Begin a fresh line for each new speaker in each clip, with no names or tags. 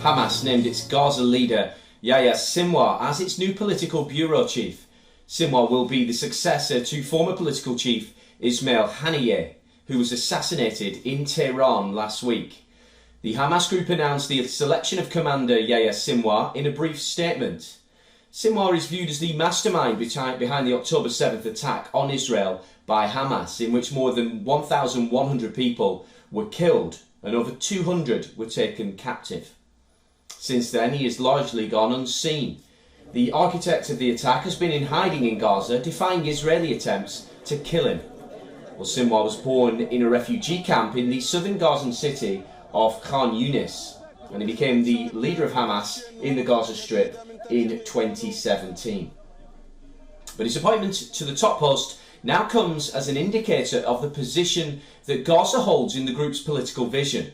Hamas named its Gaza leader Yahya Sinwar as its new political bureau chief. Sinwar will be the successor to former political chief Ismail Haniyeh, who was assassinated in Tehran last week. The Hamas group announced the selection of Commander Yahya Sinwar in a brief statement. Sinwar is viewed as the mastermind behind the October 7th attack on Israel by Hamas, in which more than 1,100 people were killed and over 200 were taken captive. Since then, he has largely gone unseen. The architect of the attack has been in hiding in Gaza, defying Israeli attempts to kill him. Well, Sinwar was born in a refugee camp in the southern Gazan city of Khan Yunis, and he became the leader of Hamas in the Gaza Strip in 2017. But his appointment to the top post now comes as an indicator of the position that Gaza holds in the group's political vision.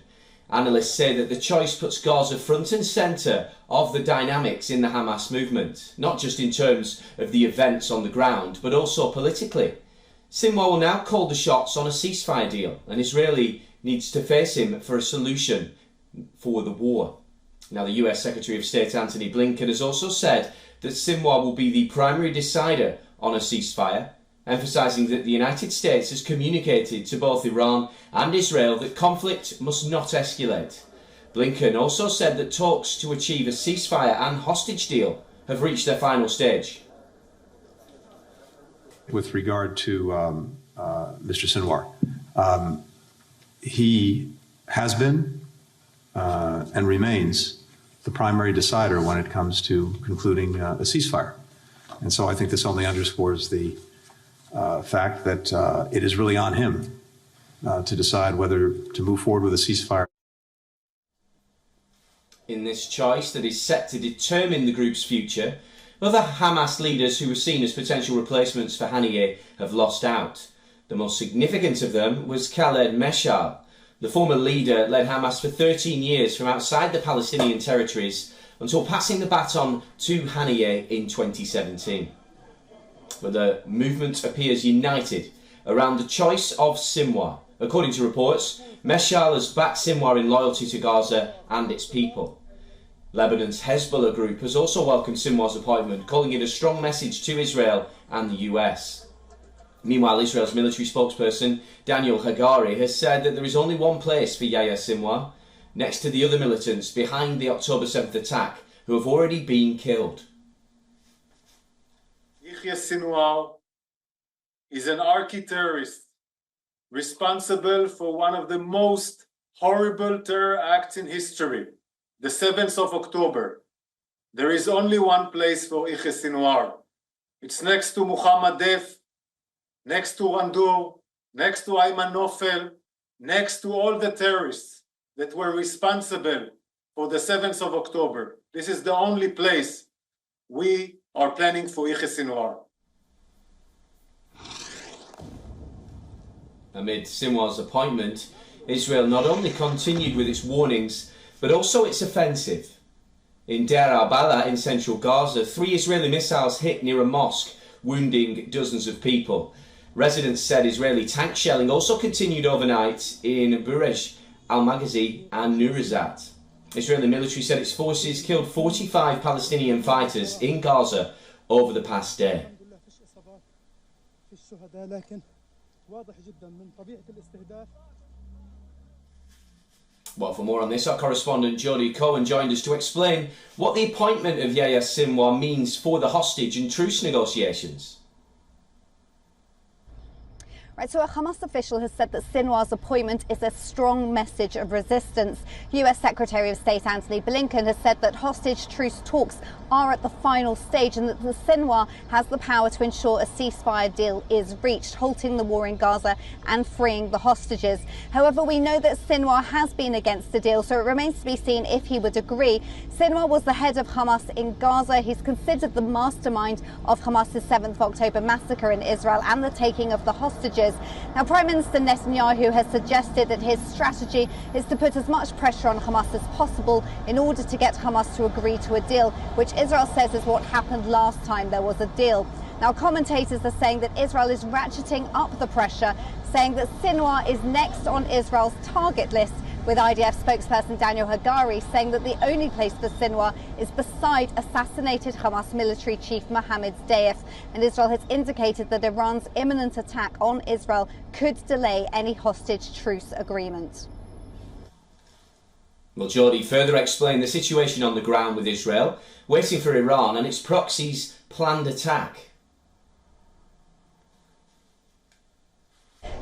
Analysts say that the choice puts Gaza front and centre of the dynamics in the Hamas movement, not just in terms of the events on the ground, but also politically. Sinwar will now call the shots on a ceasefire deal, and Israel needs to face him for a solution for the war. Now, the US Secretary of State Antony Blinken has also said that Sinwar will be the primary decider on a ceasefire, emphasising that the United States has communicated to both Iran and Israel that conflict must not escalate. Blinken also said that talks to achieve a ceasefire and hostage deal have reached their final stage.
With regard to Mr. Sinwar, he has been and remains the primary decider when it comes to concluding a ceasefire. And so I think this only underscores the fact that it is really on him to decide whether to move forward with a ceasefire.
In this choice that is set to determine the group's future, other Hamas leaders who were seen as potential replacements for Haniyeh have lost out. The most significant of them was Khaled Meshal. The former leader led Hamas for 13 years from outside the Palestinian territories until passing the baton to Haniyeh in 2017. But the movement appears united around the choice of Sinwar. According to reports, Meshal has backed Sinwar in loyalty to Gaza and its people. Lebanon's Hezbollah group has also welcomed Sinwar's appointment, calling it a strong message to Israel and the US. Meanwhile, Israel's military spokesperson Daniel Hagari has said that there is only one place for Yahya Sinwar, next to the other militants behind the October 7th attack who have already been killed.
Yahya Sinwar is an archi-terrorist responsible for one of the most horrible terror acts in history, the 7th of October. There is only one place for Yahya Sinwar. It's next to Muhammad Def, next to Randur, next to Ayman Nofel, next to all the terrorists that were responsible for the 7th of October. This is the only place we are planning for Yahya Sinwar.
Amid Sinwar's appointment, Israel not only continued with its warnings, but also its offensive. In Deir al-Balah in central Gaza, 3 Israeli missiles hit near a mosque, wounding dozens of people. Residents said Israeli tank shelling also continued overnight in Buresh, Al-Maghazi and Nurizat. Israeli military said its forces killed 45 Palestinian fighters in Gaza over the past day. Well, for more on this, our correspondent Jodie Cohen joined us to explain what the appointment of Yahya Sinwar means for the hostage and truce negotiations.
Right, so a Hamas official has said that Sinwar's appointment is a strong message of resistance. US Secretary of State Antony Blinken has said that hostage truce talks are at the final stage and that Sinwar has the power to ensure a ceasefire deal is reached, halting the war in Gaza and freeing the hostages. However, we know that Sinwar has been against the deal, so it remains to be seen if he would agree. Sinwar was the head of Hamas in Gaza. He's considered the mastermind of Hamas's 7th October massacre in Israel and the taking of the hostages. Now, Prime Minister Netanyahu has suggested that his strategy is to put as much pressure on Hamas as possible in order to get Hamas to agree to a deal, which Israel says is what happened last time there was a deal. Now, commentators are saying that Israel is ratcheting up the pressure, saying that Sinwar is next on Israel's target list with IDF spokesperson Daniel Hagari saying that the only place for Sinwar is beside assassinated Hamas military chief Mohammed Deif. And Israel has indicated that Iran's imminent attack on Israel could delay any hostage truce agreement.
Well, Geordie further explained the situation on the ground with Israel, waiting for Iran and its proxies' planned attack.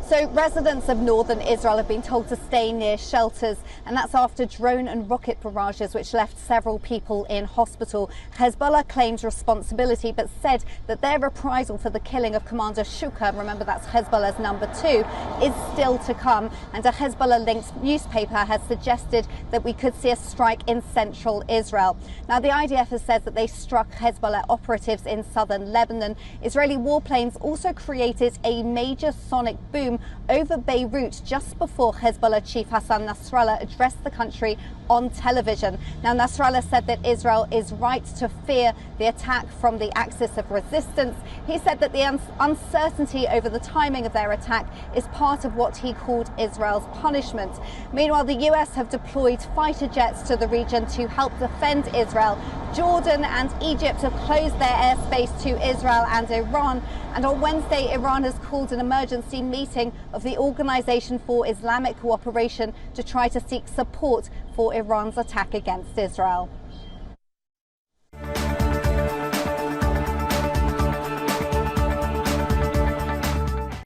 So residents of northern Israel have been told to stay near shelters, and that's after drone and rocket barrages which left several people in hospital. Hezbollah claims responsibility but said that their reprisal for the killing of Commander Shuka, remember that's Hezbollah's number 2, is still to come. And a Hezbollah-linked newspaper has suggested that we could see a strike in central Israel. Now the IDF has said that they struck Hezbollah operatives in southern Lebanon. Israeli warplanes also created a major sonic boom over Beirut just before Hezbollah chief Hassan Nasrallah addressed the country on television. Now Nasrallah said that Israel is right to fear the attack from the axis of resistance. He said that the uncertainty over the timing of their attack is part of what he called Israel's punishment. Meanwhile, the US have deployed fighter jets to the region to help defend Israel. Jordan and Egypt have closed their airspace to Israel and Iran. And on Wednesday, Iran has called an emergency meeting of the Organization for Islamic Cooperation to try to seek support for Iran's attack against Israel.